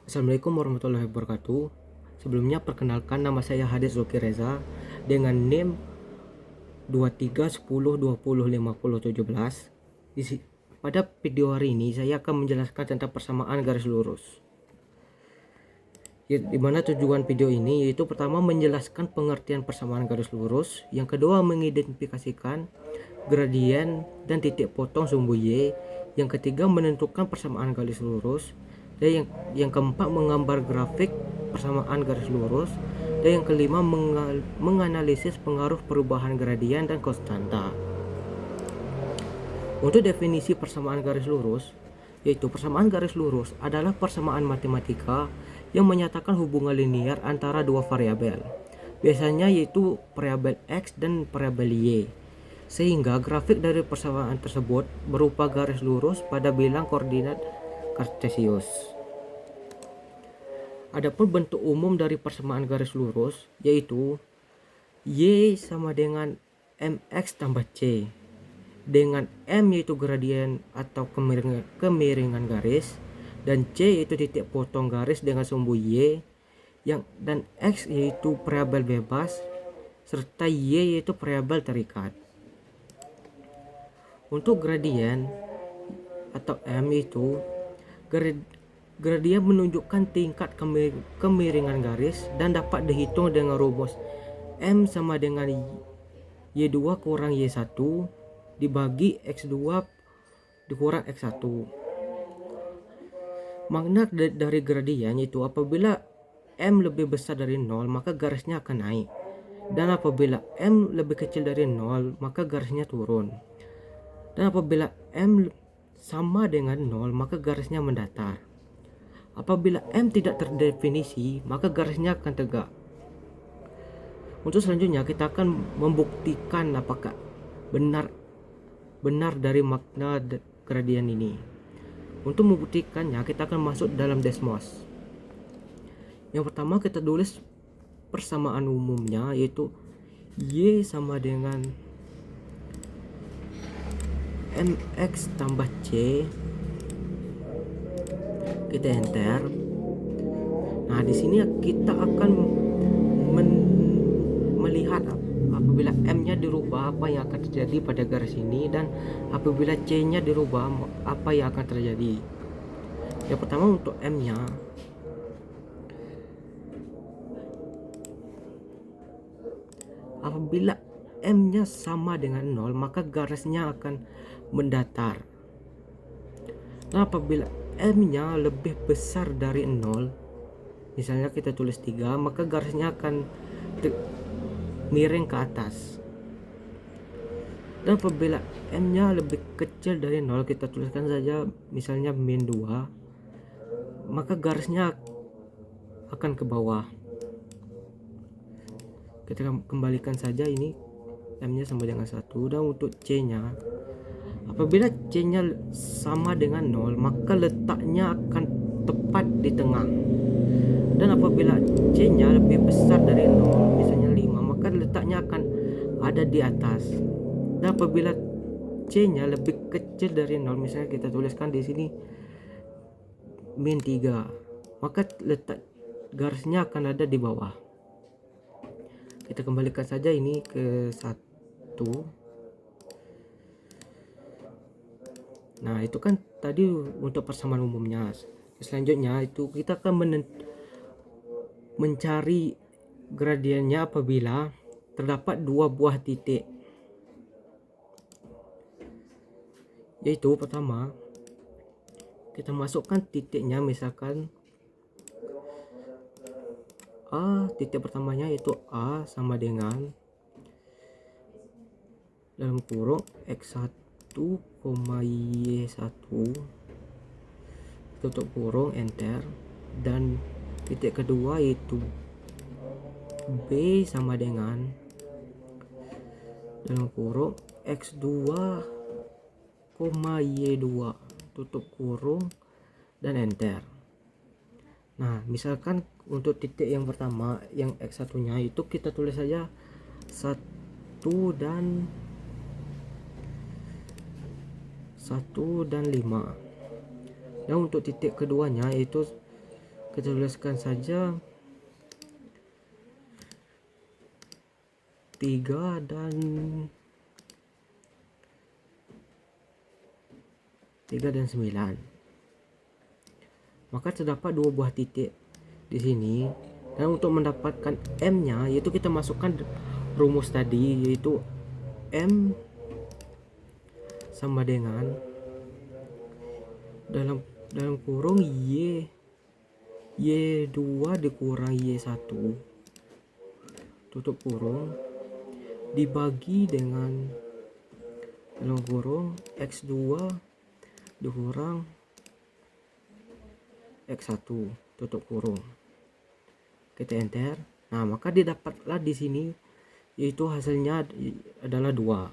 Assalamualaikum warahmatullahi wabarakatuh. Sebelumnya perkenalkan, nama saya Hadis Zulki Reza dengan NIM 2310205017. Pada video hari ini saya akan menjelaskan tentang persamaan garis lurus. Di mana tujuan video ini yaitu pertama menjelaskan pengertian persamaan garis lurus, yang kedua mengidentifikasikan gradien dan titik potong sumbu Y, yang ketiga menentukan persamaan garis lurus, dan yang keempat menggambar grafik persamaan garis lurus, dan yang kelima menganalisis pengaruh perubahan gradien dan konstanta. Untuk definisi persamaan garis lurus, yaitu persamaan garis lurus adalah persamaan matematika yang menyatakan hubungan linear antara dua variabel, biasanya yaitu variabel X dan variabel Y, sehingga grafik dari persamaan tersebut berupa garis lurus pada bilang koordinat kartesius. Adapun bentuk umum dari persamaan garis lurus yaitu Y sama dengan mx tambah c, dengan m yaitu gradien atau kemiringan garis, dan c yaitu titik potong garis dengan sumbu Y, dan x yaitu variabel bebas, serta y yaitu variabel terikat. Untuk gradien atau m itu gradien menunjukkan tingkat kemiringan garis dan dapat dihitung dengan rumus m sama dengan y2 kurang y1 dibagi x2 dikurang x1. Makna dari gradien itu apabila m lebih besar dari 0 maka garisnya akan naik, dan apabila m lebih kecil dari 0 maka garisnya turun, dan apabila m sama dengan 0 maka garisnya mendatar. Apabila m tidak terdefinisi maka garisnya akan tegak. Untuk selanjutnya kita akan membuktikan apakah benar dari makna gradien ini. Untuk membuktikannya kita akan masuk dalam Desmos. Yang pertama kita tulis persamaan umumnya yaitu Y sama dengan mx tambah c. Kita enter. Nah, di sini kita akan melihat apabila m-nya dirubah apa yang akan terjadi pada garis ini, dan apabila c-nya dirubah apa yang akan terjadi. Yang pertama untuk m-nya, apabila m-nya sama dengan 0 maka garisnya akan mendatar. Nah, apabila m-nya lebih besar dari 0, misalnya kita tulis 3, maka garisnya akan miring ke atas. Dan apabila m-nya lebih kecil dari 0, kita tuliskan saja misalnya min 2, maka garisnya akan ke bawah. Kita kembalikan saja ini m-nya sama dengan 1. Dan untuk c-nya, apabila c-nya sama dengan 0 maka letaknya akan tepat di tengah, dan apabila c-nya lebih besar dari 0, misalnya 5, maka letaknya akan ada di atas. Dan apabila c-nya lebih kecil dari 0, misalnya kita tuliskan di sini min 3, maka letak garisnya akan ada di bawah. Kita kembalikan saja ini ke 1. Nah, itu kan tadi untuk persamaan umumnya. Selanjutnya itu kita akan mencari gradiennya apabila terdapat dua buah titik. Yaitu pertama, kita masukkan titiknya, misalkan A, titik pertamanya itu A sama dengan dalam kurung x1, y1 tutup kurung enter, dan titik kedua yaitu B sama dengan dalam kurung x2, y2 tutup kurung dan enter. Nah, misalkan untuk titik yang pertama yang x1 nya itu kita tulis saja 1 dan 5. Dan untuk titik keduanya itu Kita tuliskan saja 3 dan 9. Maka terdapat 2 buah titik di sini, dan untuk mendapatkan M-nya yaitu kita masukkan rumus tadi, yaitu M sama dengan dalam kurung Y2 dikurang Y1 tutup kurung dibagi dengan dalam kurung X2 dikurang X1 tutup kurung. Kita enter. Nah, maka didapatlah di sini yaitu hasilnya adalah 2.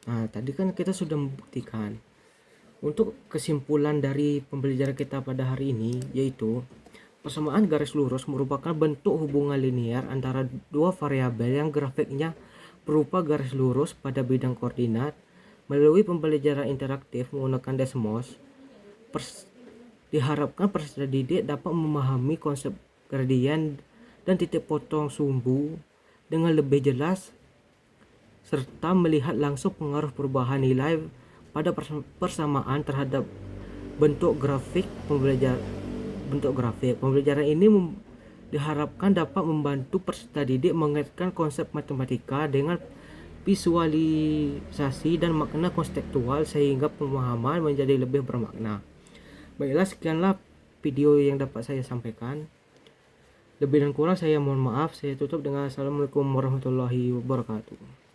Nah, tadi kan kita sudah membuktikan. Untuk kesimpulan dari pembelajaran kita pada hari ini, yaitu persamaan garis lurus merupakan bentuk hubungan linear antara dua variabel yang grafiknya berupa garis lurus pada bidang koordinat. Melalui pembelajaran interaktif menggunakan Desmos, diharapkan peserta didik dapat memahami konsep gradien dan titik potong sumbu dengan lebih jelas, serta melihat langsung pengaruh perubahan nilai pada persamaan terhadap bentuk grafik. Pembelajaran ini diharapkan dapat membantu peserta didik mengaitkan konsep matematika dengan visualisasi dan makna konseptual sehingga pemahaman menjadi lebih bermakna. Baiklah, sekianlah video yang dapat saya sampaikan. Lebih dan kurang saya mohon maaf. Saya tutup dengan Assalamualaikum warahmatullahi wabarakatuh.